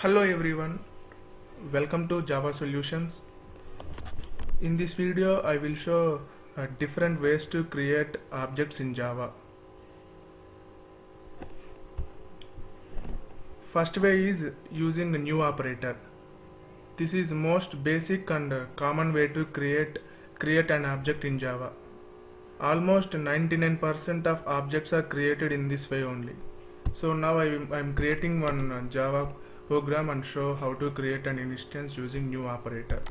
Hello everyone, welcome to Java Solutions. In this video, I will show different ways to create objects in Java. First way is using a new operator. This is most basic and common way to create an object in Java. Almost 99% of objects are created in this way only. So now I'm creating one Java program and show how to create an instance using new operator.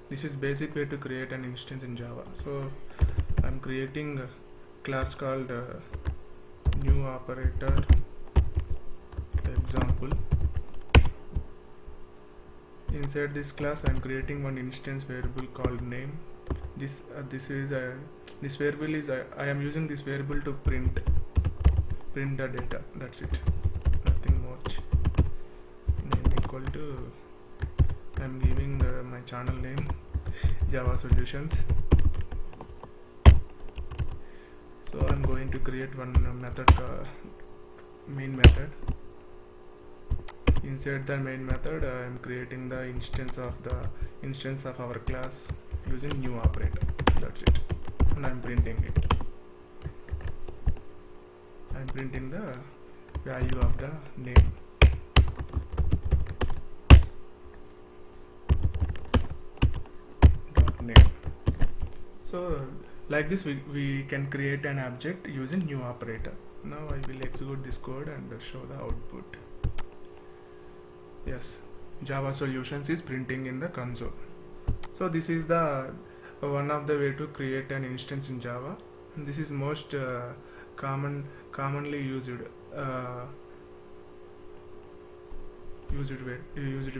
This is basic way to create an instance in Java. So I'm creating a class called new operator example. Inside this class I'm creating one instance variable called name. This variable is I am using this variable to print the data. That's it, nothing much. Name equal to, I'm giving my channel name Java Solutions. So I'm going to create one method, main method. Inside the main method I am creating the instance of our class using new operator. That's it, and I'm printing it. I'm printing the value of the name. Name. So like this we can create an object using new operator. Now I will execute this code and show the output. Yes, Java Solutions is printing in the console. So this is the one of the way to create an instance in Java, and this is most commonly used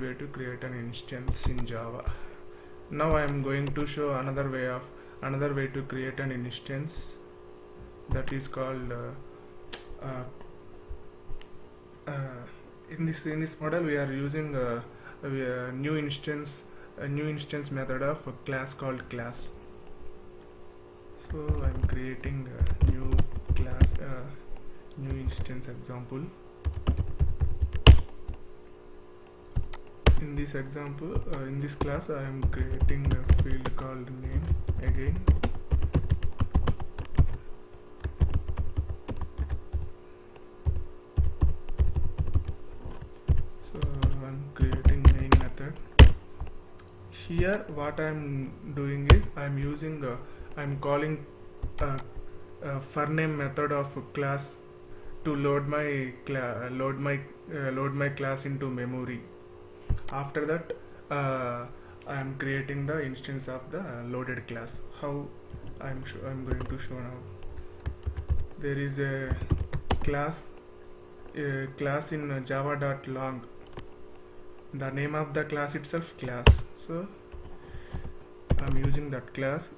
way to create an instance in Java. Now I am going to show another way to create an instance, that is called in this model we are using a new instance method of a class called class. So I am creating a new class new instance example. In this example, in this class I am creating a field called name again. So I'm creating main method. Here what I'm doing is I'm calling for name method of class to load my class into memory. After that I am creating the instance of the loaded class. How I'm going to show now. There is a class in java.long. The name of the class itself class. So I'm using that class.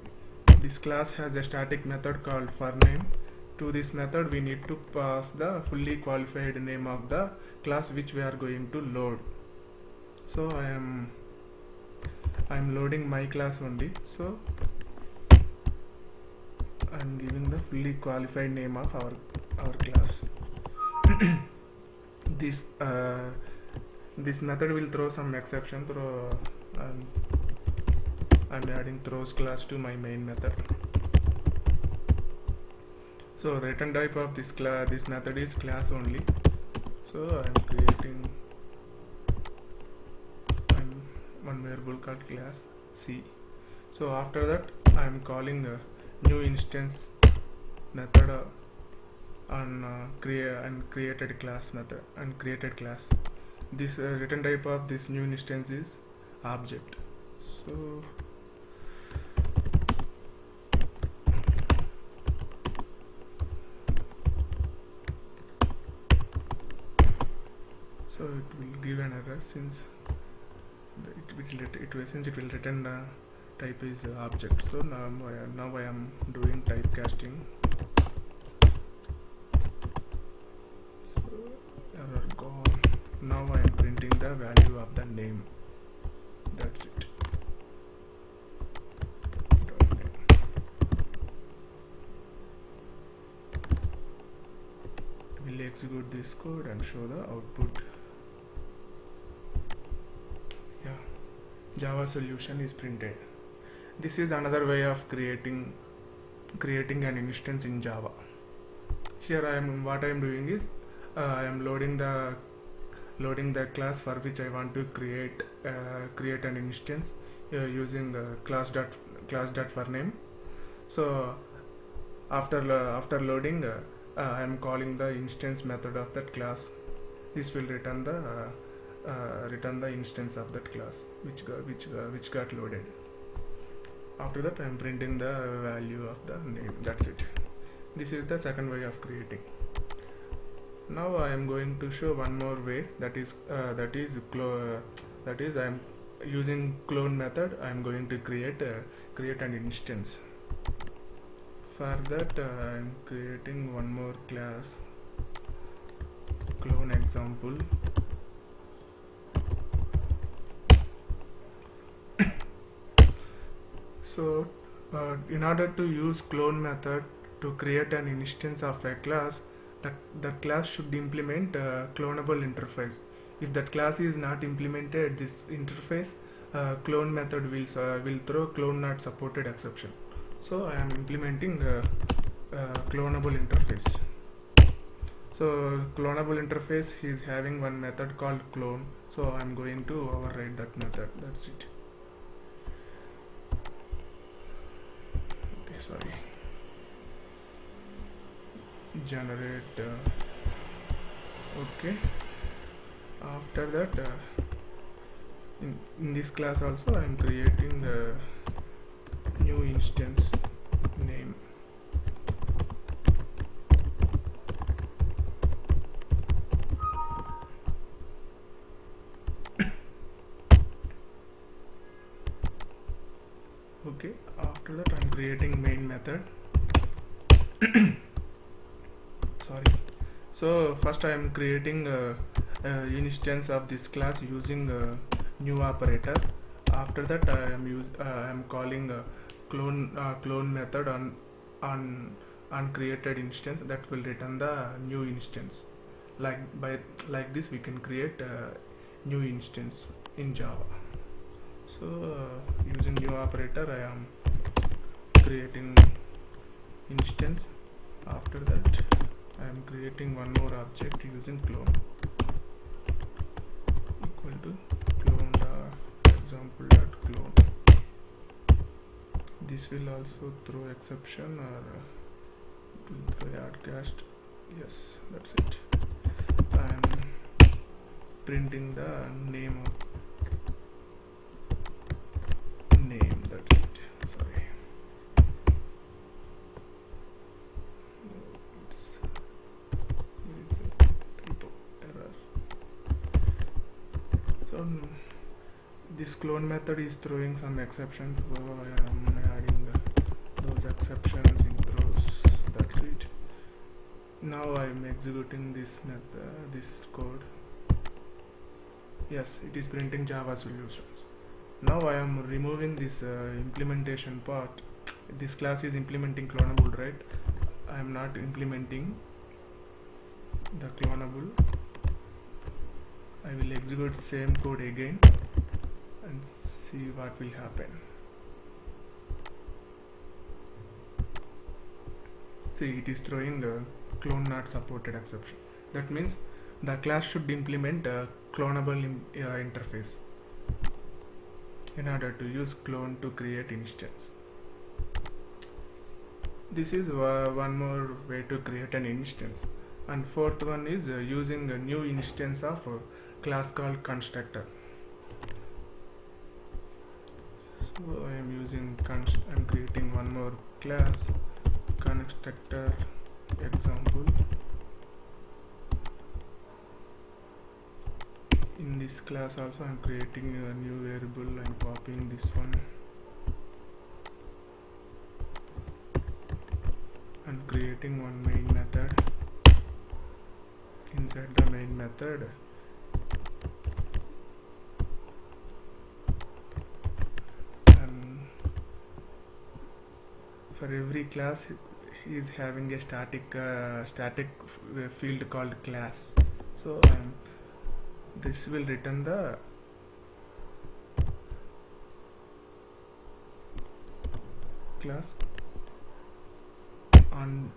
This class has a static method called forName. To this method we need to pass the fully qualified name of the class which we are going to load. So I'm loading my class only. So I'm giving the fully qualified name of our class. This method will throw some exception. I'm adding throws class to my main method. So return type of this method is class only. So I'm creating one variable called class C. So after that I am calling a new instance method on created class method and created class. This return type of this new instance is object. So it will give an error since it will return the type is object. So now I am doing typecasting. So error gone. Now I am printing the value of the name. That's it. We'll execute this code and show the output. Java solution is printed. This is another way of creating an instance in Java. Here what I am doing is I am loading the class for which I want to create an instance using class dot for name. So after loading, I am calling the instance method of that class. This will return the instance of that class which got loaded. After that, I am printing the value of the name. That's it. This is the second way of creating. Now I am going to show one more way, that is I am using clone method. I am going to create an instance. For that, I am creating one more class, clone example. So in order to use clone method to create an instance of a class, that class should implement a clonable interface. If that class is not implemented this interface, clone method will throw clone not supported exception. So I am implementing clonable interface. So clonable interface is having one method called clone. So I am going to override that method. That's it. Okay, sorry. Generate. Okay. After that, in this class also I am creating a new instance name. Okay, after that I am creating main method. Sorry. So first I am creating instance of this class using new operator. After that I am calling clone method on created instance that will return the new instance. Like this we can create a new instance in Java. So using new operator I am creating instance. After that I am creating one more object using clone equal to clone.example.clone. This will also throw exception or will throw add cast. Yes, that's it. I am printing the name. That's it. Sorry. There is a typo error. So this clone method is throwing some exceptions, so I am adding those exceptions in throws. That's it. Now I am executing this code. Yes, it is printing Java solutions. Now I am removing this implementation part. This class is implementing clonable, right? I am not implementing the clonable. I will execute same code again and see what will happen. See, it is throwing the clone not supported exception. That means the class should implement a clonable interface in order to use clone to create instance. This is one more way to create an instance. And fourth one is using a new instance of a class called constructor. So I am creating one more class, constructor example. In this class also I am creating a new variable. I am copying this one and creating one main method. Inside the main method and for every class is having a static field called class. So this will return the class. On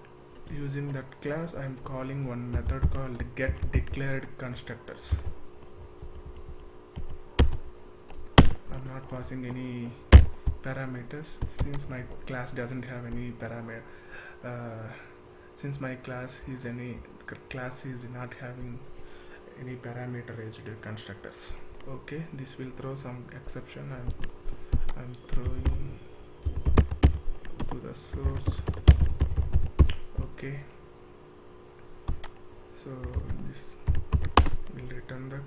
using that class, I am calling one method called get declared constructors. I'm not passing any parameters since my class doesn't have any parameter. Since my class is not having any parameterized constructors. Okay, this will throw some exception. I'm throwing to the source. Okay, so this will return the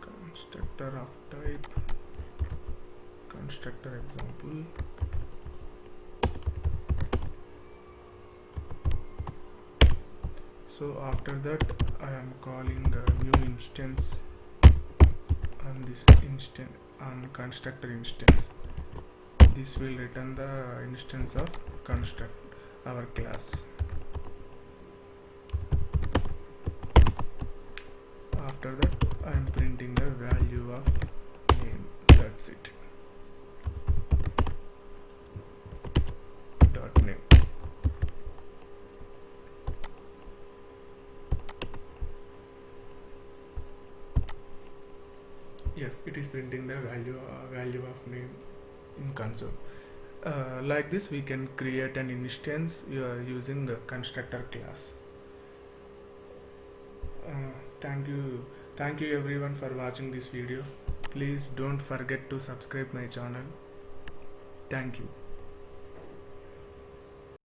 constructor of type constructor example. So after that, I am calling the new instance on this instance on constructor instance. This will return the instance of construct our class. After that, I am printing the value of name. That's it. Dot name. Yes, it is printing the value of name in console. Like this, we can create an instance using the constructor class. Thank you everyone for watching this video. Please don't forget to subscribe my channel. Thank you.